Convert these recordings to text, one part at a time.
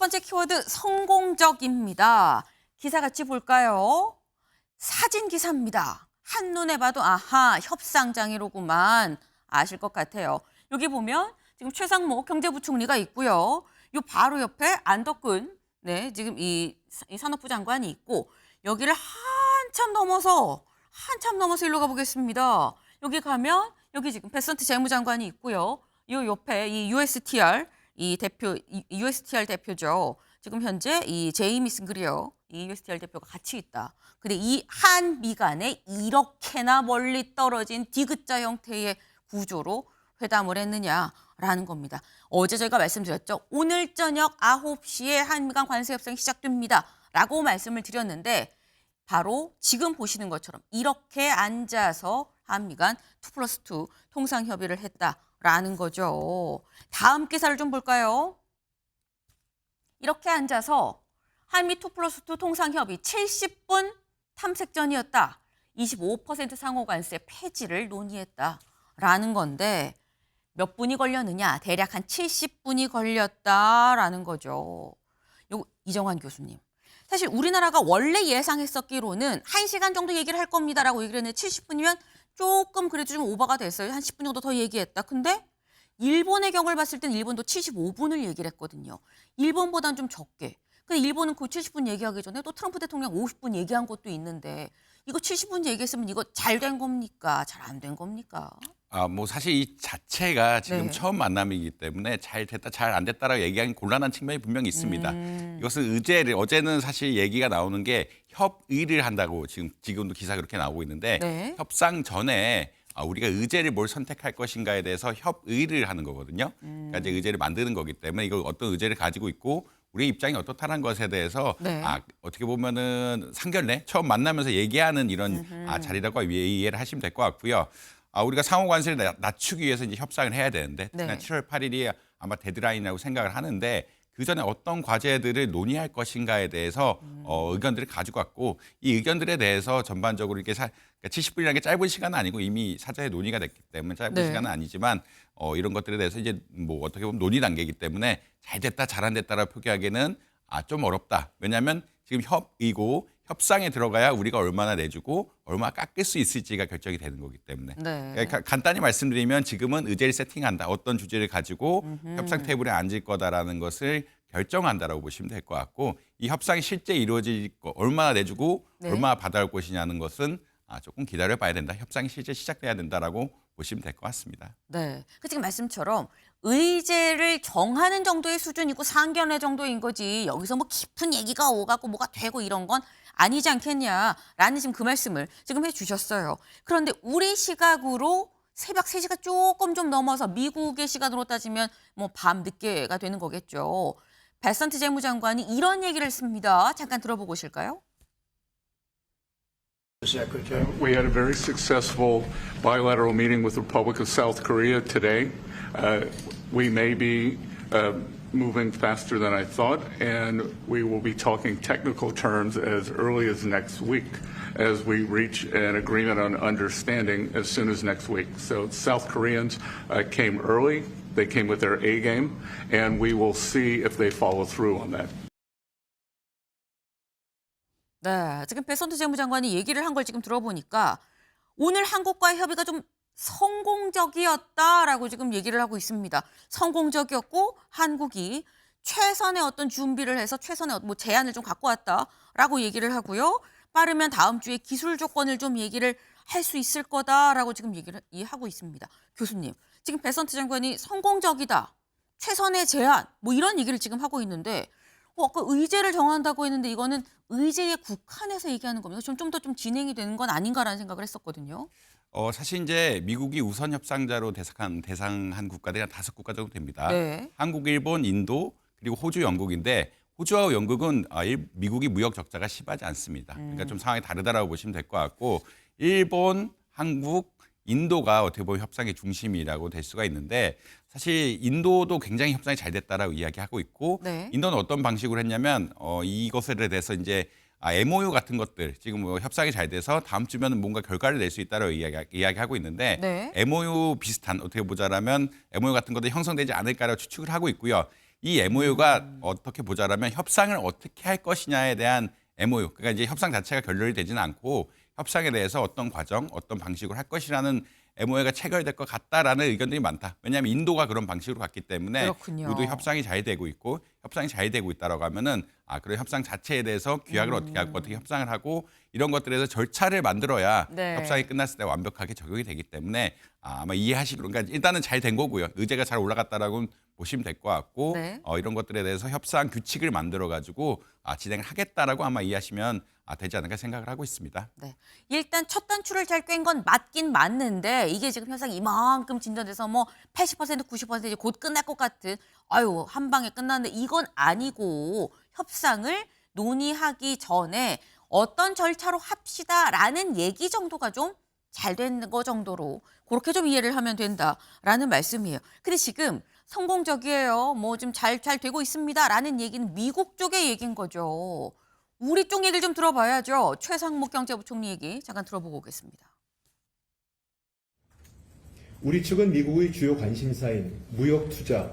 번째 키워드 성공적입니다. 기사 같이 볼까요? 사진 기사입니다. 한눈에 봐도 아하 협상장이로구만 아실 것 같아요. 여기 보면 지금 최상목 경제부총리가 있고요. 요 바로 옆에 안덕근 지금 이 산업부 장관이 있고 여기를 한참 넘어서 일로 가보겠습니다. 여기 가면 여기 지금 베선트 재무장관이 있고요. 요 옆에 이 USTR USTR 대표죠. 지금 현재 이 제이미 싱글이요. 이 USTR 대표가 같이 있다. 근데 이 한미 간에 이렇게나 멀리 떨어진 디귿자 형태의 구조로 회담을 했느냐라는 겁니다. 어제 저희가 말씀드렸죠. 오늘 저녁 9시에 한미 간 관세 협상이 시작됩니다. 라고 말씀을 드렸는데 바로 지금 보시는 것처럼 이렇게 앉아서 한미 간 2+2 통상 협의를 했다라는 거죠. 다음 기사를 좀 볼까요? 이렇게 앉아서 한미 2+2 통상 협의 70분 탐색전이었다. 25% 상호 관세 폐지를 논의했다라는 건데 몇 분이 걸렸느냐? 대략 한 70분이 걸렸다라는 거죠. 이정환 교수님. 사실 우리나라가 원래 예상했었기로는 1시간 정도 얘기를 할 겁니다라고 얘기를 했는데 70분이면 조금 그래도 좀 오버가 됐어요. 한 10분 정도 더 얘기했다. 근데 일본의 경우를 봤을 때는 일본도 75분을 얘기를 했거든요. 일본보다는 좀 적게. 근데 일본은 그 70분 얘기하기 전에 또 트럼프 대통령 50분 얘기한 것도 있는데 이거 70분 얘기했으면 이거 잘 된 겁니까? 잘 안 된 겁니까? 뭐 사실 이 자체가 지금 처음 만남이기 때문에 잘 됐다, 잘 안 됐다라고 얘기하기 곤란한 측면이 분명히 있습니다. 이것은 의제를 어제는 사실 얘기가 나오는 게 협의를 한다고 지금도 기사 그렇게 나오고 있는데 협상 전에 우리가 의제를 뭘 선택할 것인가에 대해서 협의를 하는 거거든요. 그러니까 이제 의제를 만드는 거기 때문에 이걸 어떤 의제를 가지고 있고 우리의 입장이 어떻다는 것에 대해서 어떻게 보면은 상견례 처음 만나면서 얘기하는 이런 자리라고 이해를 하시면 될 것 같고요. 우리가 상호 관세를 낮추기 위해서 이제 협상을 해야 되는데 7월 8일이 아마 데드라인이라고 생각을 하는데 그 전에 어떤 과제들을 논의할 것인가에 대해서 의견들을 가지고 왔고 이 의견들에 대해서 전반적으로 이렇게 70분이라는 게 짧은 시간은 아니고 이미 사전에 논의가 됐기 때문에 짧은 시간은 아니지만 이런 것들에 대해서 이제 뭐 어떻게 보면 논의 단계이기 때문에 잘 됐다, 잘 안 됐다라고 표기하기는 좀 어렵다. 왜냐하면 지금 협의고 협상에 들어가야 우리가 얼마나 내주고 얼마나 깎을 수 있을지가 결정이 되는 거기 때문에 그러니까 간단히 말씀드리면 지금은 의제를 세팅한다. 어떤 주제를 가지고 협상 테이블에 앉을 거다라는 것을 결정한다라고 보시면 될 것 같고 이 협상이 실제 이루어질 거 얼마나 내주고 얼마나 받아올 것이냐는 것은 조금 기다려봐야 된다. 협상이 실제 시작돼야 된다라고 보시면 될 것 같습니다. 네, 그 지금 말씀처럼 의제를 정하는 정도의 수준이고 상견례 정도인 거지 여기서 뭐 깊은 얘기가 오가고 뭐가 되고 이런 건 아니지 않겠냐라는 지금 그 말씀을 지금 해주셨어요. 그런데 우리 시각으로 새벽 3시가 조금 좀 넘어서 미국의 시간으로 따지면 뭐 밤 늦게가 되는 거겠죠. 베선트 재무장관이 이런 얘기를 했습니다. 잠깐 들어보고 오실까요? We had a very successful bilateral meeting with the Republic of South Korea today. We may be moving faster than I thought, and we will be talking technical terms as early as next week as we reach an agreement on understanding as soon as next week. So South Koreans came early. They came with their A game, and we will see if they follow through on that. 네, 지금 베선트 재무장관이 얘기를 한 걸 지금 들어보니까 오늘 한국과의 협의가 좀 성공적이었다라고 지금 얘기를 하고 있습니다. 성공적이었고 한국이 최선의 어떤 준비를 해서 최선의 뭐 제안을 좀 갖고 왔다라고 얘기를 하고요. 빠르면 다음 주에 기술 조건을 좀 얘기를 할 수 있을 거다라고 지금 얘기를 하고 있습니다. 교수님, 지금 베선트 장관이 성공적이다, 최선의 제안 뭐 이런 얘기를 지금 하고 있는데 아까 의제를 정한다고 했는데 이거는 의제에 국한해서 얘기하는 겁니다. 좀 더 진행이 되는 건 아닌가라는 생각을 했었거든요. 사실 이제 미국이 우선 협상자로 대상한 국가들이 한 5국가 정도 됩니다. 한국, 일본, 인도, 그리고 호주, 영국인데 호주와 영국은 미국이 무역 적자가 심하지 않습니다. 그러니까 좀 상황이 다르다라고 보시면 될 것 같고 일본, 한국, 인도가 어떻게 보면 협상의 중심이라고 될 수가 있는데 사실 인도도 굉장히 협상이 잘 됐다라고 이야기하고 있고 인도는 어떤 방식으로 했냐면 이것에 대해서 이제 MOU 같은 것들 지금 뭐 협상이 잘 돼서 다음 주면 뭔가 결과를 낼 수 있다라고 이야기하고 있는데 MOU 비슷한 어떻게 보자라면 MOU 같은 것도 형성되지 않을까라고 추측을 하고 있고요. 이 MOU가 어떻게 보자라면 협상을 어떻게 할 것이냐에 대한 MOU. 그러니까 이제 협상 자체가 결렬이 되지는 않고 협상에 대해서 어떤 과정, 어떤 방식으로 할 것이라는 MOU가 체결될 것 같다라는 의견들이 많다. 왜냐하면 인도가 그런 방식으로 갔기 때문에 그렇군요. 모두 협상이 잘 되고 있고 협상이 잘 되고 있다라고 하면은 그런 협상 자체에 대해서 규약을 어떻게 하고 어떻게 협상을 하고 이런 것들에 대해서 절차를 만들어야 네. 협상이 끝났을 때 완벽하게 적용이 되기 때문에 아마 이해하시고 그러니까 일단은 잘 된 거고요. 의제가 잘 올라갔다라고 보시면 될 것 같고 네. 이런 것들에 대해서 협상 규칙을 만들어 가지고 진행을 하겠다라고 아마 이해하시면 되지 않을까 생각을 하고 있습니다. 네. 일단 첫 단추를 잘 꿰인 건 맞긴 맞는데 이게 지금 현상이 이만큼 진전돼서 뭐 80% 90% 이제 곧 끝날 것 같은 아유 한 방에 끝났는데 이건 아니고 협상을 논의하기 전에 어떤 절차로 합시다라는 얘기 정도가 좀 잘 된 거 정도로 그렇게 좀 이해를 하면 된다라는 말씀이에요. 근데 지금 성공적이에요. 뭐 좀 잘 되고 있습니다라는 얘기는 미국 쪽의 얘기인 거죠. 우리 쪽 얘기를 좀 들어봐야죠. 최상목 경제부총리 얘기 잠깐 들어보고 오겠습니다. 우리 측은 미국의 주요 관심사인 무역 투자,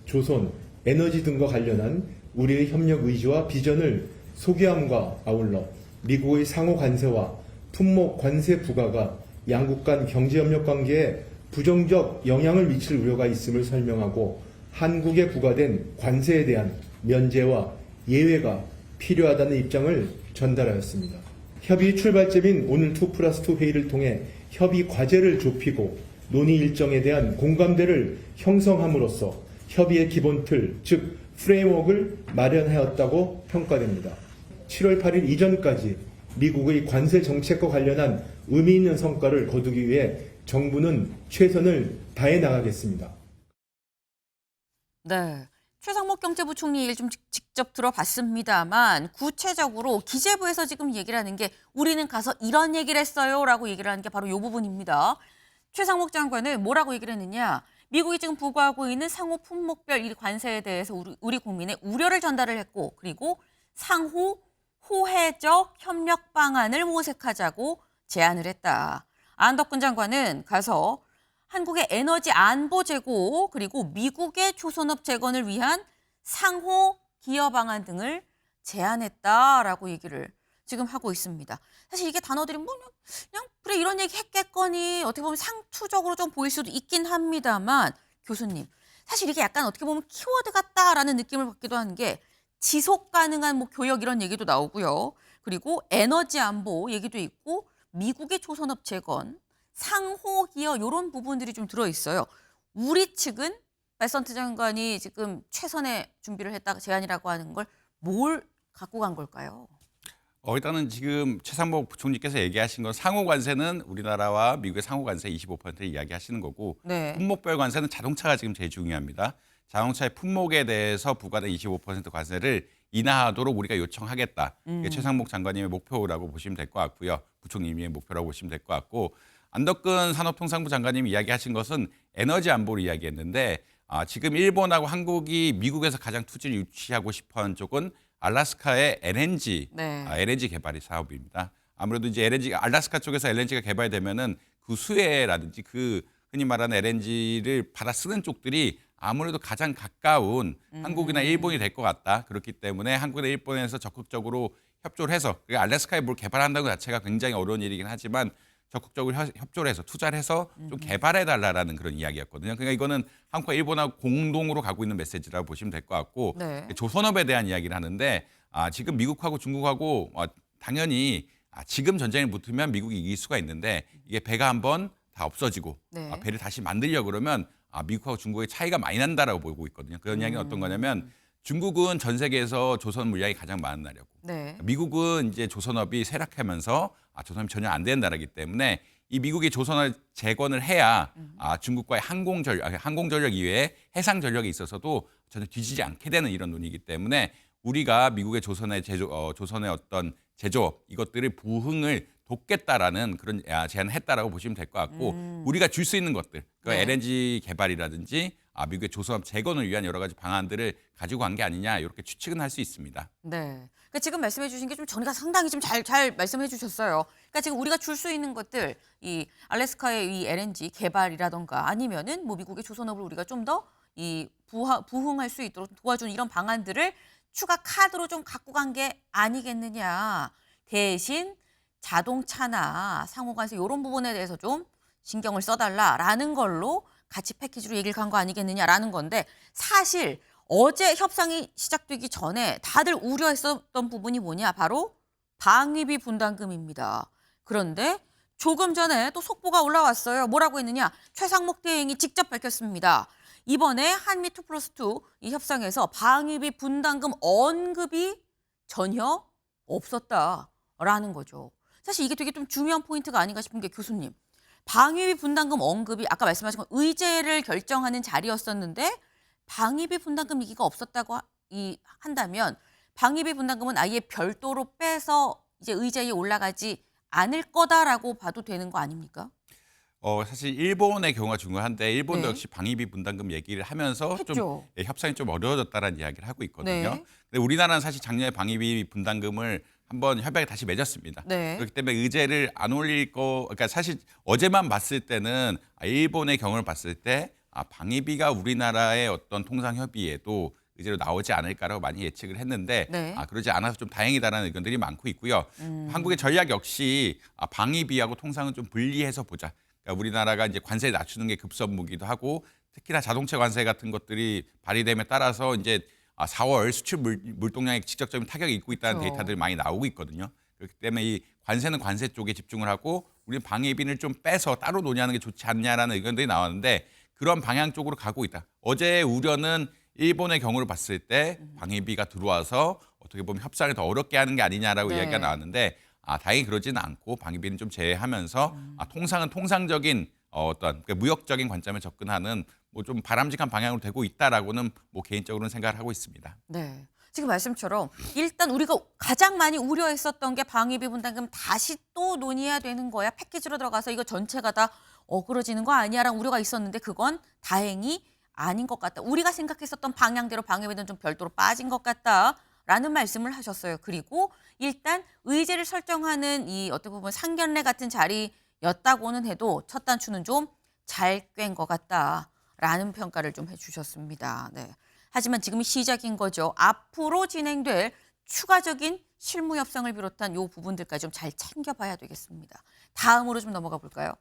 조선, 에너지 등과 관련한 우리의 협력 의지와 비전을 소개함과 아울러 미국의 상호 관세와 품목 관세 부과가 양국 간 경제협력 관계에 부정적 영향을 미칠 우려가 있음을 설명하고 한국에 부과된 관세에 대한 면제와 예외가 필요하다는 입장을 전달하였습니다. 협의 출발점인 오늘 2+2 회의를 통해 협의 과제를 좁히고 논의 일정에 대한 공감대를 형성함으로써 협의의 기본 틀, 즉 프레임워크를 마련하였다고 평가됩니다. 7월 8일 이전까지 미국의 관세 정책과 관련한 의미 있는 성과를 거두기 위해 정부는 최선을 다해 나가겠습니다. 네. 최상목 경제부총리 얘기를 좀 직접 들어봤습니다만 구체적으로 기재부에서 지금 얘기를 하는 게 우리는 가서 이런 얘기를 했어요라고 얘기를 하는 게 바로 이 부분입니다. 최상목 장관은 뭐라고 얘기를 했느냐. 미국이 지금 부과하고 있는 상호 품목별 이 관세에 대해서 우리 국민의 우려를 전달을 했고 그리고 상호 호혜적 협력 방안을 모색하자고 제안을 했다. 안덕근 장관은 가서 한국의 에너지 안보 제고 그리고 미국의 조선업 재건을 위한 상호 기여 방안 등을 제안했다라고 얘기를 지금 하고 있습니다. 사실 이게 단어들이 뭐 그냥 그래 이런 얘기 했겠거니 어떻게 보면 상투적으로 좀 보일 수도 있긴 합니다만 교수님 사실 이게 약간 어떻게 보면 키워드 같다라는 느낌을 받기도 하는 게 지속 가능한 뭐 교역 이런 얘기도 나오고요. 그리고 에너지 안보 얘기도 있고 미국의 조선업 재건 상호 기여 이런 부분들이 좀 들어있어요. 우리 측은 발선트 장관이 지금 최선의 준비를 했다가 제안이라고 하는 걸 뭘 갖고 간 걸까요? 일단은 지금 최상목 부총리께서 얘기하신 건 상호 관세는 우리나라와 미국의 상호 관세 25%를 이야기하시는 거고 네. 품목별 관세는 자동차가 지금 제일 중요합니다. 자동차의 품목에 대해서 부과된 25% 관세를 인하하도록 우리가 요청하겠다. 이게 최상목 장관님의 목표라고 보시면 될 것 같고요. 부총리의 목표라고 보시면 될 것 같고 안덕근 산업통상부 장관님이 이야기하신 것은 에너지 안보를 이야기했는데 지금 일본하고 한국이 미국에서 가장 투자를 유치하고 싶어하는 쪽은 알래스카의 LNG, 네. LNG 개발이 사업입니다. 아무래도 이제 알래스카 쪽에서 LNG가 개발되면은 그 수혜라든지 그 흔히 말하는 LNG를 받아 쓰는 쪽들이 아무래도 가장 가까운 한국이나 일본이 될 것 같다. 그렇기 때문에 한국이나 일본에서 적극적으로 협조를 해서 그러니까 알래스카에 뭘 개발한다는 것 자체가 굉장히 어려운 일이긴 하지만 적극적으로 협조를 해서 투자를 해서 좀 개발해달라는 그런 이야기였거든요. 그러니까 이거는 한국과 일본하고 공동으로 가고 있는 메시지라고 보시면 될 것 같고 네. 조선업에 대한 이야기를 하는데 지금 미국하고 중국하고 당연히 지금 전쟁을 붙으면 미국이 이길 수가 있는데 이게 배가 한번 다 없어지고 네. 배를 다시 만들려고 그러면 미국하고 중국의 차이가 많이 난다라고 보고 있거든요. 그런 이야기는 어떤 거냐면 중국은 전 세계에서 조선 물량이 가장 많은 나라고 네. 미국은 이제 조선업이 쇠락하면서 조선업이 전혀 안 되는 나라이기 때문에 이 미국이 조선을 재건을 해야 중국과의 항공전력 이외에 해상전력에 있어서도 전혀 뒤지지 않게 되는 이런 논의이기 때문에 우리가 미국의 조선의 어떤 제조업 이것들을 부흥을 돕겠다라는 그런 제안을 했다라고 보시면 될 것 같고 우리가 줄 수 있는 것들 네. LNG 개발이라든지 미국의 조선업 재건을 위한 여러 가지 방안들을 가지고 간 게 아니냐 이렇게 추측은 할 수 있습니다. 네. 그러니까 지금 말씀해 주신 게 좀 저희가 상당히 좀 잘 말씀해 주셨어요. 그러니까 지금 우리가 줄 수 있는 것들 이 알래스카의 이 LNG 개발이라던가 아니면은 뭐 미국의 조선업을 우리가 좀 더 부흥할 수 있도록 도와주는 이런 방안들을 추가 카드로 좀 갖고 간 게 아니겠느냐. 대신 자동차나 상호관세 이런 부분에 대해서 좀 신경을 써달라라는 걸로 같이 패키지로 얘기를 간 거 아니겠느냐라는 건데 사실 어제 협상이 시작되기 전에 다들 우려했었던 부분이 뭐냐. 바로 방위비 분담금입니다. 그런데 조금 전에 또 속보가 올라왔어요. 뭐라고 했느냐. 최상목 대행이 직접 밝혔습니다. 이번에 한미 2+2 이 협상에서 방위비 분담금 언급이 전혀 없었다라는 거죠. 사실 이게 되게 좀 중요한 포인트가 아닌가 싶은 게 교수님. 방위비 분담금 언급이 아까 말씀하신 건 의제를 결정하는 자리였었는데 방위비 분담금 얘기가 없었다고 한다면 방위비 분담금은 아예 별도로 빼서 이제 의제에 올라가지 않을 거다라고 봐도 되는 거 아닙니까? 사실 일본의 경우가 중요한데 일본도 네. 역시 방위비 분담금 얘기를 하면서 했죠. 좀 협상이 좀 어려워졌다는 이야기를 하고 있거든요. 네. 근데 우리나라는 사실 작년에 방위비 분담금을 한번 협약에 다시 맺었습니다. 네. 그렇기 때문에 의제를 안 올릴 그러니까 사실 어제만 봤을 때는 일본의 경우를 봤을 때 방위비가 우리나라의 어떤 통상 협의에도 의제로 나오지 않을까라고 많이 예측을 했는데 네. 그러지 않아서 좀 다행이다라는 의견들이 많고 있고요. 한국의 전략 역시 방위비하고 통상은 좀 분리해서 보자. 그러니까 우리나라가 이제 관세를 낮추는 게 급선무기도 하고 특히나 자동차 관세 같은 것들이 발의됨에 따라서 이제 4월 수출 물동량에 직접적인 타격이 있고 있다는 그렇죠. 데이터들이 많이 나오고 있거든요. 그렇기 때문에 이 관세는 관세 쪽에 집중을 하고 우리는 방위비를 좀 빼서 따로 논의하는 게 좋지 않냐라는 의견들이 나왔는데 그런 방향 쪽으로 가고 있다. 어제의 우려는 일본의 경우를 봤을 때 방위비가 들어와서 어떻게 보면 협상을 더 어렵게 하는 게 아니냐라고 네. 이야기가 나왔는데 다행히 그러지는 않고 방위비는 좀 제외하면서 통상은 통상적인 어떤 무역적인 관점에 접근하는 뭐 좀 바람직한 방향으로 되고 있다라고는 뭐 개인적으로는 생각을 하고 있습니다. 네. 지금 말씀처럼 일단 우리가 가장 많이 우려했었던 게 방위비 분담금 다시 또 논의해야 되는 거야. 패키지로 들어가서 이거 전체가 다 어그러지는 거 아니야라는 우려가 있었는데 그건 다행히 아닌 것 같다. 우리가 생각했었던 방향대로 방위비는 좀 별도로 빠진 것 같다라는 말씀을 하셨어요. 그리고 일단 의제를 설정하는 이 어떻게 보면 상견례 같은 자리였다고는 해도 첫 단추는 좀 잘 꿰인 것 같다라는 평가를 좀 해주셨습니다. 네. 하지만 지금이 시작인 거죠. 앞으로 진행될 추가적인 실무 협상을 비롯한 이 부분들까지 좀 잘 챙겨봐야 되겠습니다. 다음으로 좀 넘어가 볼까요?